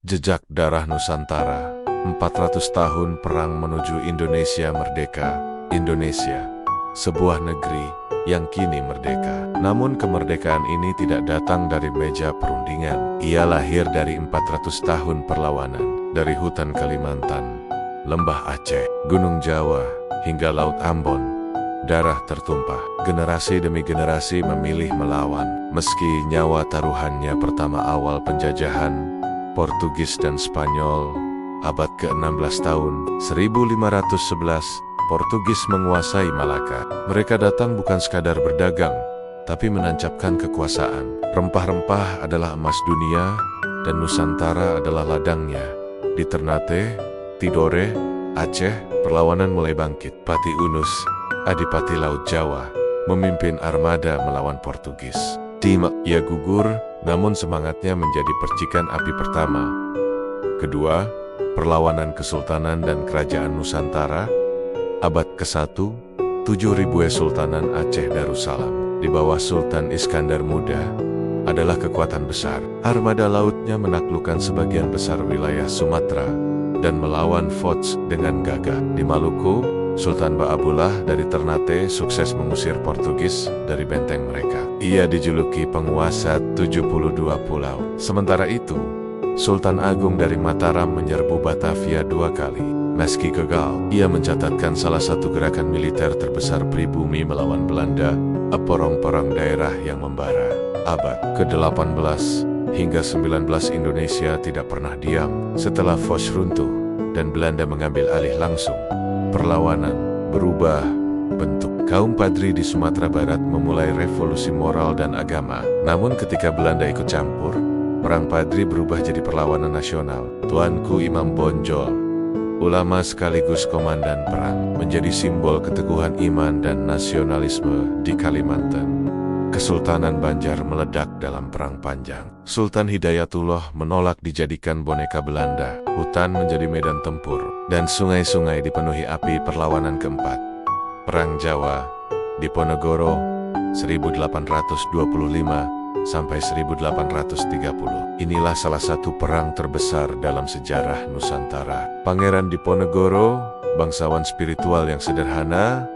Jejak darah Nusantara, 400 tahun perang menuju Indonesia merdeka. Indonesia, sebuah negeri yang kini merdeka. Namun kemerdekaan ini tidak datang dari meja perundingan. Ia lahir dari 400 tahun perlawanan, dari hutan Kalimantan, lembah Aceh, Gunung Jawa, hingga Laut Ambon. Darah tertumpah, generasi demi generasi memilih melawan, meski nyawa taruhannya pertama awal penjajahan Portugis dan Spanyol. Abad ke-16 tahun 1511, Portugis menguasai Malaka. Mereka datang bukan sekadar berdagang, tapi menancapkan kekuasaan. Rempah-rempah adalah emas dunia, dan Nusantara adalah ladangnya. Di Ternate, Tidore, Aceh, perlawanan mulai bangkit. Pati Unus, Adipati Laut Jawa, memimpin armada melawan Portugis. Ia gugur, namun semangatnya menjadi percikan api pertama. Kedua, perlawanan Kesultanan dan Kerajaan Nusantara. Abad ke-1, 7.000 Sultanan Aceh Darussalam di bawah Sultan Iskandar Muda adalah kekuatan besar. Armada lautnya menaklukkan sebagian besar wilayah Sumatera dan melawan Foch dengan gagah. Di Maluku, Sultan Baabullah dari Ternate sukses mengusir Portugis dari benteng mereka. Ia dijuluki penguasa 72 pulau. Sementara itu, Sultan Agung dari Mataram menyerbu Batavia 2 kali. Meski gagal, ia mencatatkan salah satu gerakan militer terbesar pribumi melawan Belanda, porong-porong daerah yang membara. Abad ke-18 hingga 19 Indonesia tidak pernah diam. Setelah Foch runtuh dan Belanda mengambil alih langsung, perlawanan berubah bentuk. Kaum Padri di Sumatera Barat memulai revolusi moral dan agama. Namun ketika Belanda ikut campur, perang Padri berubah jadi perlawanan nasional. Tuanku Imam Bonjol, ulama sekaligus komandan perang, menjadi simbol keteguhan iman dan nasionalisme di Kalimantan. Kesultanan Banjar meledak dalam perang panjang. Sultan Hidayatullah menolak dijadikan boneka Belanda. Hutan menjadi medan tempur, dan sungai-sungai dipenuhi api perlawanan keempat. Perang Jawa, Diponegoro, 1825 sampai 1830. Inilah salah satu perang terbesar dalam sejarah Nusantara. Pangeran Diponegoro, bangsawan spiritual yang sederhana,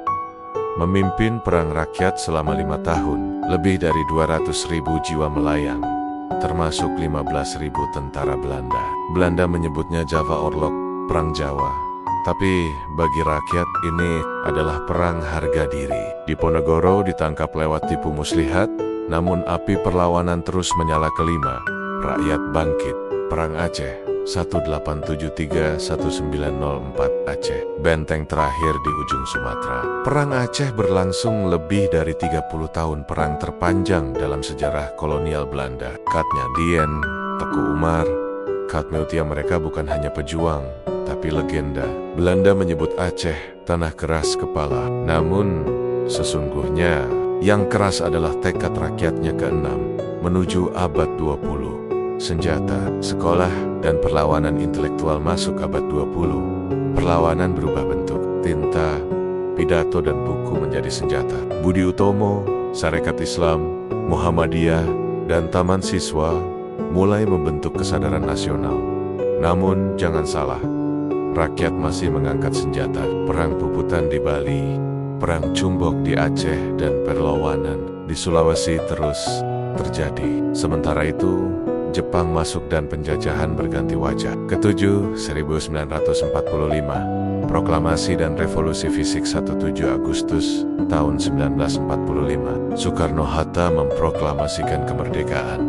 memimpin perang rakyat selama 5 tahun. Lebih dari 200.000 jiwa melayang, termasuk 15.000 tentara Belanda. Belanda menyebutnya Java Orlog, Perang Jawa. Tapi bagi rakyat ini adalah perang harga diri. Diponegoro ditangkap lewat tipu muslihat, namun api perlawanan terus menyala kelima. Rakyat bangkit. Perang Aceh 1873-1904 Aceh, benteng terakhir di ujung Sumatera. Perang Aceh berlangsung lebih dari 30 tahun, perang terpanjang dalam sejarah kolonial Belanda. Katnya Dien, Teku Umar, Katmeutia mereka bukan hanya pejuang, tapi legenda. Belanda menyebut Aceh tanah keras kepala. Namun, sesungguhnya yang keras adalah tekad rakyatnya keenam menuju abad 20. Senjata, sekolah, dan perlawanan intelektual masuk abad 20. Perlawanan berubah bentuk. Tinta, pidato, dan buku menjadi senjata. Budi Utomo, Sarekat Islam, Muhammadiyah, dan Taman Siswa mulai membentuk kesadaran nasional. Namun, jangan salah, rakyat masih mengangkat senjata. Perang Puputan di Bali, Perang Cumbok di Aceh, dan perlawanan di Sulawesi terus terjadi. Sementara itu, Jepang masuk dan penjajahan berganti wajah. Ketujuh, 1945, Proklamasi dan Revolusi Fisik 17 Agustus tahun 1945. Soekarno-Hatta memproklamasikan kemerdekaan.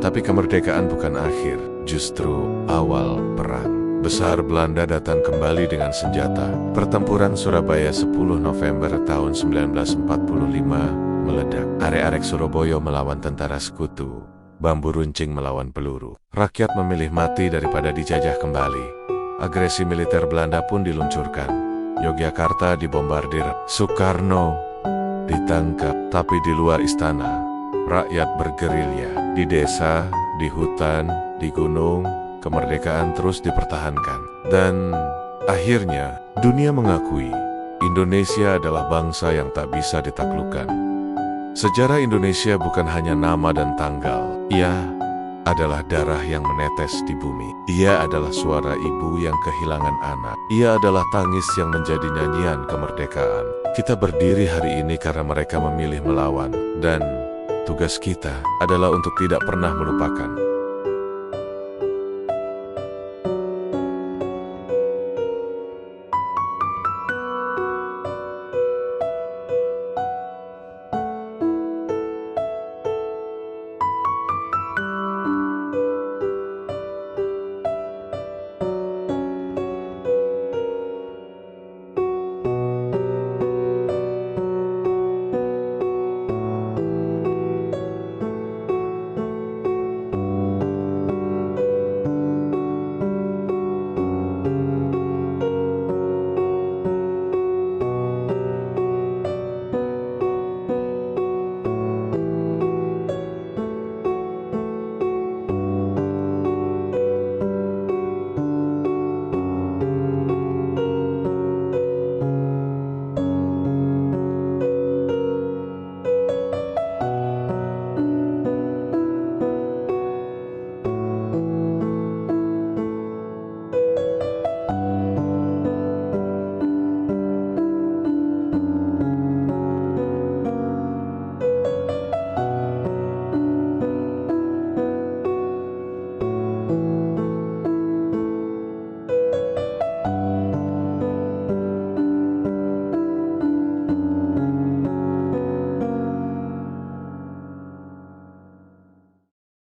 Tapi kemerdekaan bukan akhir, justru awal perang besar. Belanda datang kembali dengan senjata. Pertempuran Surabaya 10 November tahun 1945 meledak. Arek-arek Surabaya melawan tentara sekutu. Bambu runcing melawan peluru. Rakyat memilih mati daripada dijajah kembali. Agresi militer Belanda pun diluncurkan. Yogyakarta dibombardir. Soekarno ditangkap. Tapi di luar istana, rakyat bergerilya. Di desa, di hutan, di gunung, kemerdekaan terus dipertahankan. Dan akhirnya, dunia mengakui Indonesia adalah bangsa yang tak bisa ditaklukkan. Sejarah Indonesia bukan hanya nama dan tanggal. Ia adalah darah yang menetes di bumi. Ia adalah suara ibu yang kehilangan anak. Ia adalah tangis yang menjadi nyanyian kemerdekaan. Kita berdiri hari ini karena mereka memilih melawan, dan tugas kita adalah untuk tidak pernah melupakan.